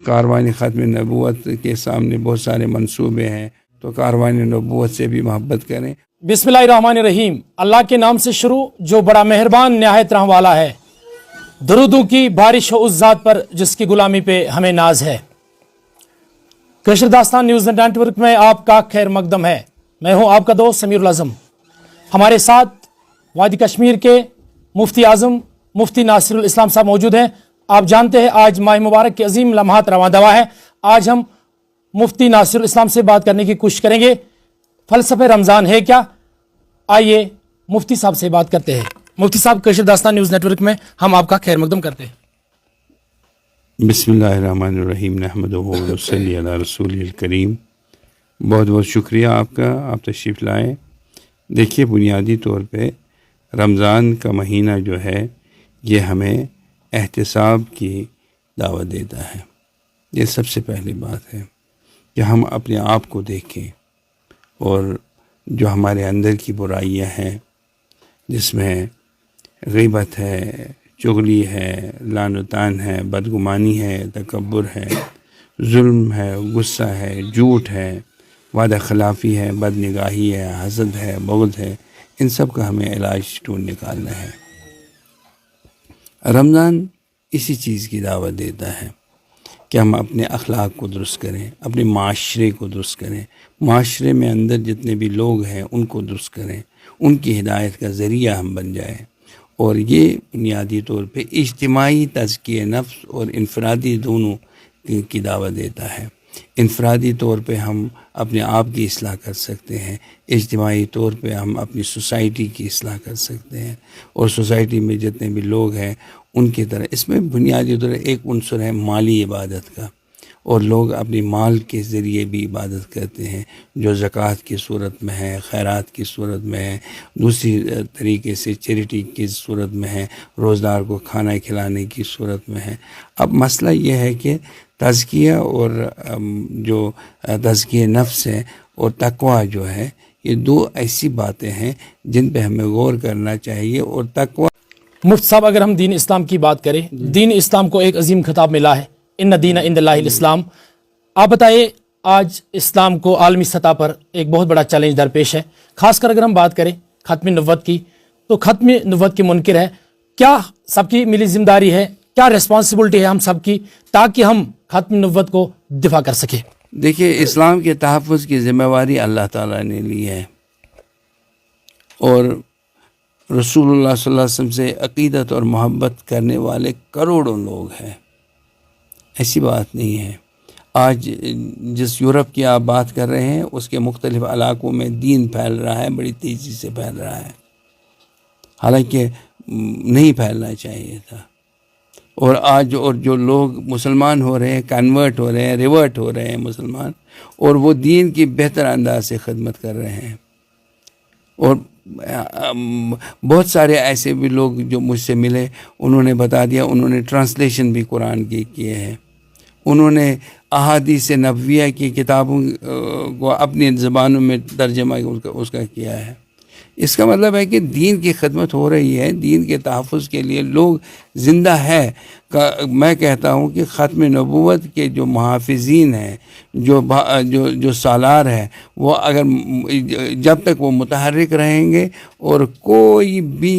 کاروان ختم نبوت کے سامنے بہت سارے منصوبے ہیں، تو کاروان نبوت سے بھی محبت کریں۔ بسم اللہ الرحمن الرحیم۔ اللہ کے نام سے شروع جو بڑا مہربان نہایت رحم والا ہے۔ درودوں کی بارش ہو اس ذات پر جس کی غلامی پہ ہمیں ناز ہے۔ کشر داستان نیوز نیٹ ورک میں آپ کا خیر مقدم ہے۔ میں ہوں آپ کا دوست سمیر العظم۔ ہمارے ساتھ وادی کشمیر کے مفتی اعظم مفتی ناصر الاسلام صاحب موجود ہیں۔ آپ جانتے ہیں آج ماہ مبارک کے عظیم لمحات رواں دوا ہے۔ آج ہم مفتی ناصر الاسلام سے بات کرنے کی کوشش کریں گے۔ فلسفہ رمضان ہے کیا؟ آئیے مفتی صاحب سے بات کرتے ہیں۔ مفتی صاحب، کشر داستان نیوز نیٹ ورک میں ہم آپ کا خیر مقدم کرتے ہیں۔ بسم اللہ الرحمن الرحیم، نحمدہ و نصلی علی رسول الکریم۔ بہت بہت شکریہ آپ کا، آپ تشریف لائے۔ دیکھیے، بنیادی طور پہ رمضان کا مہینہ جو ہے یہ ہمیں احتساب کی دعوت دیتا ہے۔ یہ سب سے پہلی بات ہے کہ ہم اپنے آپ کو دیکھیں، اور جو ہمارے اندر کی برائیاں ہیں، جس میں غیبت ہے، چغلی ہے، لعن و طعن ہے، بدگمانی ہے، تکبر ہے، ظلم ہے، غصہ ہے، جھوٹ ہے، وعدہ خلافی ہے، بد نگاہی ہے، حسد ہے، بغض ہے، ان سب کا ہمیں علاج ڈھونڈ نکالنا ہے۔ رمضان اسی چیز کی دعوت دیتا ہے کہ ہم اپنے اخلاق کو درست کریں، اپنے معاشرے کو درست کریں، معاشرے میں اندر جتنے بھی لوگ ہیں ان کو درست کریں، ان کی ہدایت کا ذریعہ ہم بن جائیں۔ اور یہ بنیادی طور پہ اجتماعی تزکیہ نفس اور انفرادی دونوں کی دعوت دیتا ہے۔ انفرادی طور پہ ہم اپنے آپ کی اصلاح کر سکتے ہیں، اجتماعی طور پہ ہم اپنی سوسائٹی کی اصلاح کر سکتے ہیں، اور سوسائٹی میں جتنے بھی لوگ ہیں ان کی طرح۔ اس میں بنیادی طور ایک عنصر ہے مالی عبادت کا، اور لوگ اپنی مال کے ذریعے بھی عبادت کرتے ہیں، جو زکوٰۃ کی صورت میں ہے، خیرات کی صورت میں ہے، دوسری طریقے سے چیریٹی کی صورت میں ہے، روزدار کو کھانا کھلانے کی صورت میں ہے۔ اب مسئلہ یہ ہے کہ تزکیہ اور جو تزکیہ نفس ہے اور تقویٰ جو ہے، یہ دو ایسی باتیں ہیں جن پہ ہمیں غور کرنا چاہیے۔ اور تقویٰ، مفتی صاحب، اگر ہم دین اسلام کی بات کریں، دین اسلام کو ایک عظیم خطاب ملا ہے، ان دین عند اللہ الاسلام۔ آپ بتائیے، آج اسلام کو عالمی سطح پر ایک بہت بڑا چیلنج درپیش ہے، خاص کر اگر ہم بات کریں ختم نبوت کی، تو ختم نبوت کی منکر ہے۔ کیا سب کی ملی ذمہ داری ہے، کیا ریسپانسبلٹی ہے ہم سب کی، تاکہ ہم ختم نبوت کو دفاع کر سکیں؟ دیکھیے، اسلام کے تحفظ کی ذمہ داری اللہ تعالیٰ نے لی ہے، اور رسول اللہ صلی اللہ علیہ وسلم سے عقیدت اور محبت کرنے والے کروڑوں لوگ ہیں، ایسی بات نہیں ہے۔ آج جس یورپ کی آپ بات کر رہے ہیں، اس کے مختلف علاقوں میں دین پھیل رہا ہے، بڑی تیزی سے پھیل رہا ہے، حالانکہ نہیں پھیلنا چاہیے تھا۔ اور آج اور جو لوگ مسلمان ہو رہے ہیں، کنورٹ ہو رہے ہیں، ریورٹ ہو رہے ہیں مسلمان، اور وہ دین کی بہتر انداز سے خدمت کر رہے ہیں۔ اور بہت سارے ایسے بھی لوگ جو مجھ سے ملے، انہوں نے بتا دیا، انہوں نے ٹرانسلیشن بھی قرآن کی کیے ہیں، انہوں نے احادیث نبویہ کی کتابوں کو اپنی زبانوں میں ترجمہ اس کا کیا ہے۔ اس کا مطلب ہے کہ دین کی خدمت ہو رہی ہے، دین کے تحفظ کے لیے لوگ زندہ ہے۔ میں کہتا ہوں کہ ختم نبوت کے جو محافظین ہیں، جو سالار ہیں، وہ اگر جب تک وہ متحرک رہیں گے اور کوئی بھی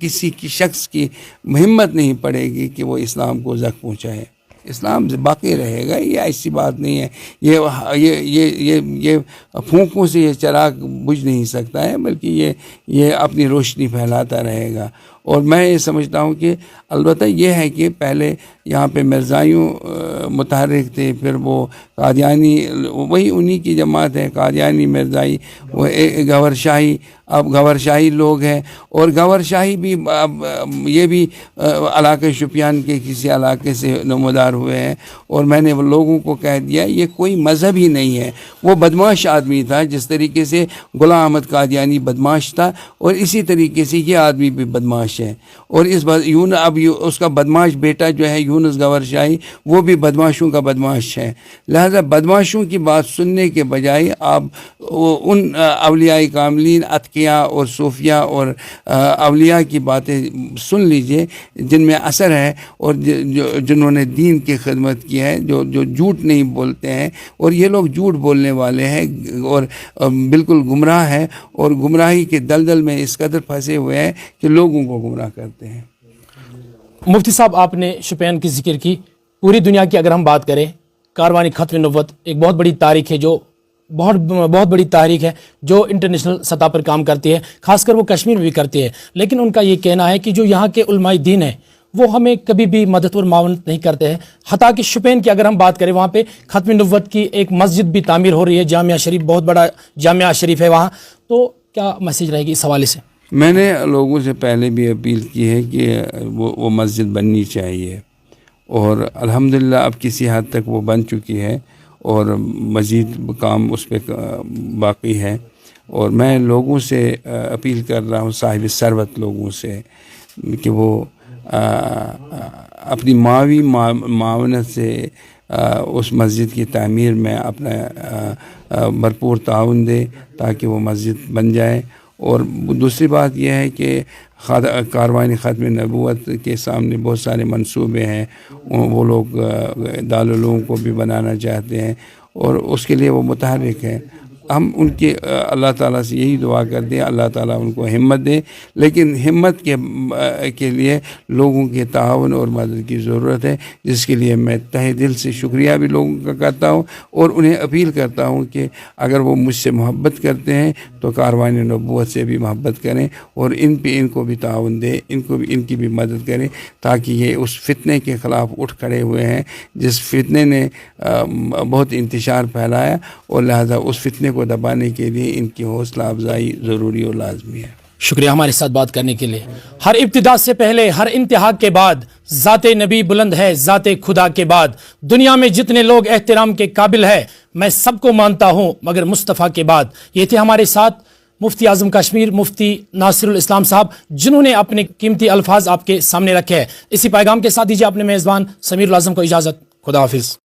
کسی کی شخص کی ہمت نہیں پڑے گی کہ وہ اسلام کو زخم پہنچائے، اسلام باقی رہے گا۔ یہ ایسی بات نہیں ہے، یہ پھونکوں سے یہ چراغ بجھ نہیں سکتا ہے، بلکہ یہ اپنی روشنی پھیلاتا رہے گا۔ اور میں یہ سمجھتا ہوں کہ البتہ یہ ہے کہ پہلے یہاں پہ مرزائیوں متحرک تھے، پھر وہ قادیانی، وہی انہی کی جماعت ہے، قادیانی، مرزائی، وہ گور شاہی، اب گور شاہی لوگ ہیں، اور گور شاہی بھی اب یہ بھی علاقے شوپیان کے کسی علاقے سے نمودار ہوئے ہیں۔ اور میں نے وہ لوگوں کو کہہ دیا، یہ کوئی مذہب ہی نہیں ہے، وہ بدمعاش آدمی تھا، جس طریقے سے غلام احمد قادیانی بدمعاش تھا، اور اسی طریقے سے یہ آدمی بھی بدمعاش ہے۔ اور اب اس کا بدمعاش بیٹا جو ہے یونس گور شاہی، وہ بھی بدمعاشوں کا بدمعاش ہے۔ لہذا بدمعاشوں کی بات سننے کے بجائے آپ ان اولیاء کاملین، اتقیاء واقعہ اور صوفیہ اور اولیاء کی باتیں سن لیجئے جن میں اثر ہے، اور جنہوں نے دین کی خدمت کی ہے، جو جھوٹ نہیں بولتے ہیں. اور یہ لوگ جھوٹ بولنے والے ہیں اور بالکل گمراہ ہیں، اور گمراہی کے دلدل میں اس قدر پھنسے ہوئے ہیں کہ لوگوں کو گمراہ کرتے ہیں. مفتی صاحب، آپ نے شوپین کی ذکر کی. پوری دنیا کی اگر ہم بات کریں، کاروانی ختم نبوت ایک بہت بڑی تاریخ ہے، جو بہت بڑی تحریک ہے جو انٹرنیشنل سطح پر کام کرتی ہے، خاص کر وہ کشمیر میں بھی کرتی ہے. لیکن ان کا یہ کہنا ہے کہ جو یہاں کے علماء دین ہیں وہ ہمیں کبھی بھی مدد اور معاونت نہیں کرتے ہیں. حتیٰ کہ شوپین کی اگر ہم بات کریں، وہاں پہ ختم نبوت کی ایک مسجد بھی تعمیر ہو رہی ہے، جامعہ شریف، بہت بڑا جامعہ شریف ہے وہاں. تو کیا میسیج رہے گی اس حوالے سے؟ میں نے لوگوں سے پہلے بھی اپیل کی ہے کہ وہ مسجد بننی چاہیے، اور الحمدللہ اب کسی حد تک وہ بن چکی ہے، اور مزید کام اس پہ باقی ہے. اور میں لوگوں سے اپیل کر رہا ہوں، صاحب ثروت لوگوں سے، کہ وہ اپنی ماوی معاونت سے اس مسجد کی تعمیر میں اپنا بھرپور تعاون دے تاکہ وہ مسجد بن جائے. اور دوسری بات یہ ہے کہ کاروانی ختم نبوت کے سامنے بہت سارے منصوبے ہیں. وہ لوگ دارالعلوم کو بھی بنانا چاہتے ہیں، اور اس کے لیے وہ متحرک ہیں. ہم ان کی اللہ تعالیٰ سے یہی دعا کرتے ہیں، اللہ تعالیٰ ان کو ہمت دے. لیکن ہمت کے لیے لوگوں کے تعاون اور مدد کی ضرورت ہے، جس کے لیے میں تہ دل سے شکریہ بھی لوگوں کا کرتا ہوں، اور انہیں اپیل کرتا ہوں کہ اگر وہ مجھ سے محبت کرتے ہیں تو کاروان نبوت سے بھی محبت کریں، اور ان کو بھی تعاون دیں، ان کی بھی مدد کریں، تاکہ یہ اس فتنے کے خلاف اٹھ کھڑے ہوئے ہیں جس فتنے نے بہت انتشار پھیلایا، اور لہذا اس فتنے کو دبانے کے لیے ان کی حوصلہ افزائی ضروری اور لازمی ہے. شکریہ ہمارے ساتھ بات کرنے کے لیے. ہر ابتدا سے پہلے، ہر انتہا کے بعد ذات نبی بلند ہے، ذات خدا کے بعد. دنیا میں جتنے لوگ احترام کے قابل ہے میں سب کو مانتا ہوں مگر مصطفیٰ کے بعد. یہ تھے ہمارے ساتھ مفتی اعظم کشمیر مفتی ناصر الاسلام صاحب، جنہوں نے اپنے قیمتی الفاظ آپ کے سامنے رکھے ہیں. اسی پیغام کے ساتھ دیجیے اپنے میزبان سمیر الاعظم کو اجازت. خدا حافظ.